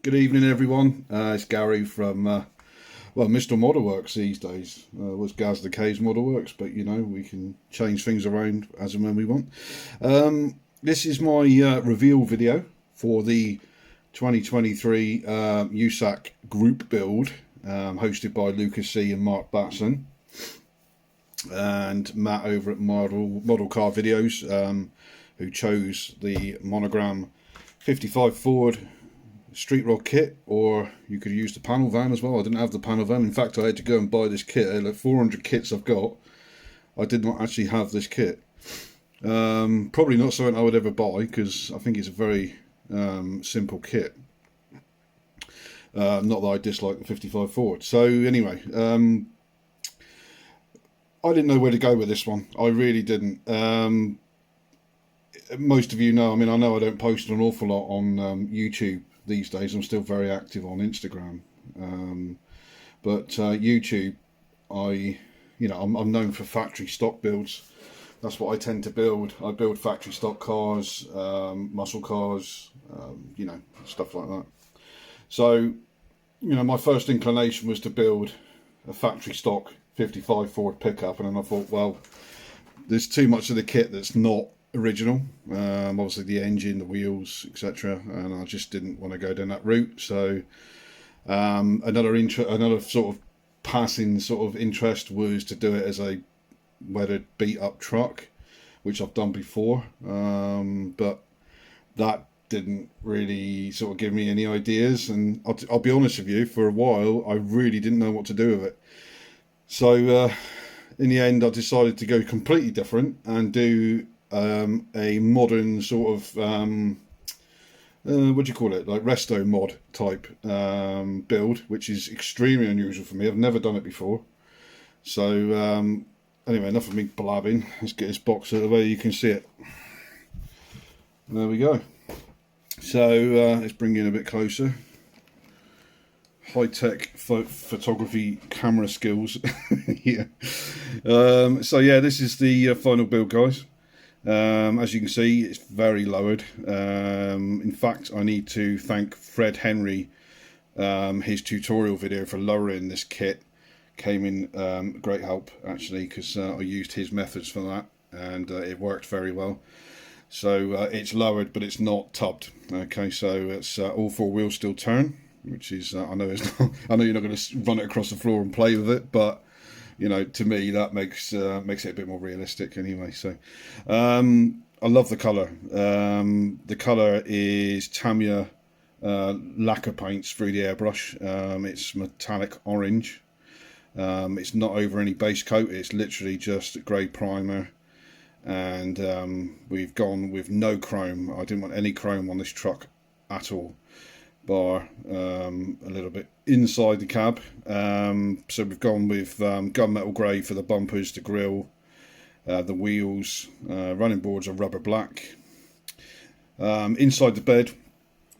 Good evening, everyone. It's Gary from, well, Mr. Modelworks these days. Was Gaz the K's Modelworks, but you know, we can change things around as and when we want. This is my reveal video for the 2023 USACC Group build, hosted by Lucas C and Mark Batson, and Matt over at Model Car Videos, who chose the Monogram 55 Ford street rod kit, or you could use the panel van as well. I didn't have the panel van. In fact, I had to go and buy this kit. Like 400 kits I've got, I did not actually have this kit. Probably not something I would ever buy, because I think it's a very simple kit. Not that I dislike the 55 Ford. So anyway, I didn't know where to go with this one. I really didn't. Most of you know, I mean, I know I don't post an awful lot on YouTube these days. I'm still very active on Instagram, but YouTube, I'm known for factory stock builds. That's what I tend to build. I build factory stock cars, muscle cars, stuff like that. So, my first inclination was to build a factory stock 55 Ford pickup, and then I thought, well, there's too much of the kit that's not original, obviously the engine, the wheels, etc., and I just didn't want to go down that route. So another sort of passing sort of interest was to do it as a weathered beat up truck, which I've done before, but that didn't really sort of give me any ideas, and I'll be honest with you, for a while I really didn't know what to do with it. So in the end I decided to go completely different and do a modern sort of what do you call it, like resto mod type build, which is extremely unusual for me. I've never done it before. So anyway, enough of me blabbing. Let's get this box out of the way. You can see it. There we go. So let's bring in a bit closer. High-tech photography camera skills. Yeah. So yeah, this is the final build, guys. As you can see, it's very lowered. In fact, I need to thank Fred Henry. His tutorial video for lowering this kit came in great help, actually, because I used his methods for that, and it worked very well. So it's lowered, but it's not tubbed. Okay, so it's all four wheels still turn, which is I know it's not, I know you're not going to run it across the floor and play with it, but to me that makes it a bit more realistic anyway. So I love the colour. The colour is Tamiya lacquer paints through the airbrush. It's metallic orange. It's not over any base coat. It's literally just grey primer, and we've gone with no chrome. I didn't want any chrome on this truck at all, bar a little bit inside the cab. So we've gone with gunmetal grey for the bumpers, the grille, the wheels. Running boards are rubber black. Inside the bed,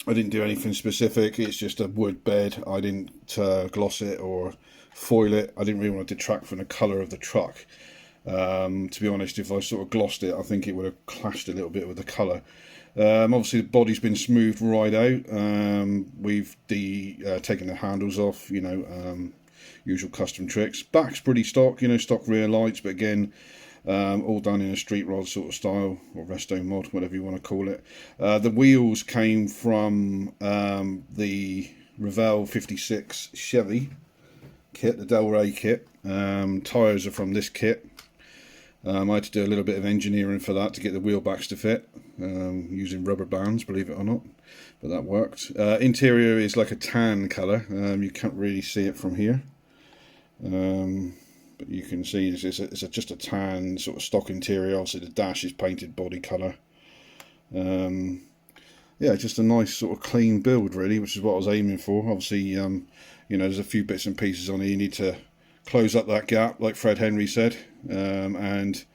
I didn't do anything specific. It's just a wood bed. I didn't gloss it or foil it. I didn't really want to detract from the colour of the truck. To be honest, if I sort of glossed it, I think it would have clashed a little bit with the colour. Obviously the body's been smoothed right out. We've taken the handles off, usual custom tricks. Back's pretty stock, stock rear lights, but again, all done in a street rod sort of style, or resto mod, whatever you want to call it. The wheels came from the Revell 56 Chevy kit, the Del Rey kit. Tyres are from this kit. I had to do a little bit of engineering for that to get the wheel backs to fit, using rubber bands, believe it or not, but that worked. Interior is like a tan colour. You can't really see it from here, but you can see it's just a tan sort of stock interior. Obviously the dash is painted body colour. Yeah, just a nice sort of clean build really, which is what I was aiming for. Obviously, there's a few bits and pieces on it. You need to close up that gap, like Fred Henry said, and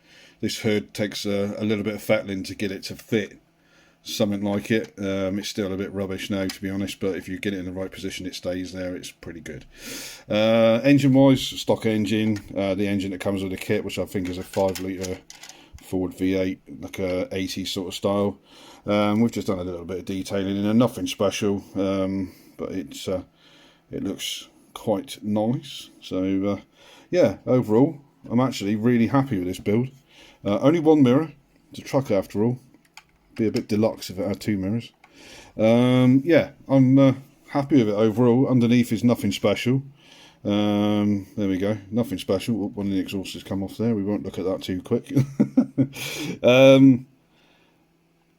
this hood takes a little bit of fettling to get it to fit something like it. It's still a bit rubbish now, to be honest, but if you get it in the right position, it stays there. It's pretty good. Engine wise, stock engine, the engine that comes with the kit, which I think is a 5 litre Ford V8, like a 80s sort of style. We've just done a little bit of detailing in there, nothing special, but it looks quite nice. So yeah, overall I'm actually really happy with this build. Only one mirror. It's a truck after all. Be a bit deluxe if it had 2 mirrors. Yeah, I'm happy with it overall. Underneath is nothing special. There we go, nothing special. One of the exhausts has come off there, we won't look at that too quick.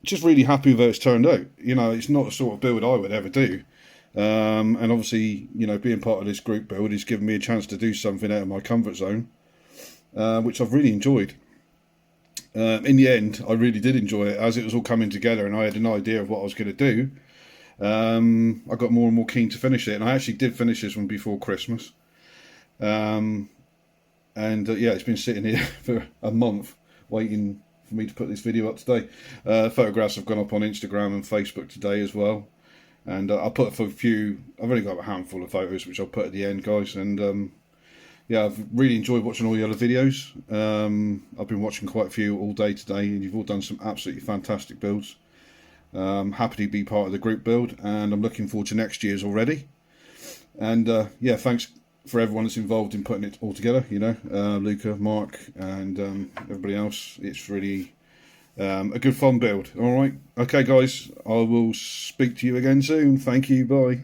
Just really happy with how it's turned out. You know, it's not the sort of build I would ever do. And obviously, you know, being part of this group build has given me a chance to do something out of my comfort zone, which I've really enjoyed. In the end, I really did enjoy it as it was all coming together and I had an idea of what I was going to do. I got more and more keen to finish it, and I actually did finish this one before Christmas. Yeah, it's been sitting here for a month waiting for me to put this video up today. Photographs have gone up on Instagram and Facebook today as well, and I'll put a few. I've only got a handful of photos which I'll put at the end, guys, and yeah, I've really enjoyed watching all the other videos. I've been watching quite a few all day today, and you've all done some absolutely fantastic builds. Happy to be part of the group build, and I'm looking forward to next year's already. And yeah, thanks for everyone that's involved in putting it all together, you know, Luca, Mark, and everybody else. It's really a good fun build. All right, okay guys, I will speak to you again soon. Thank you, bye.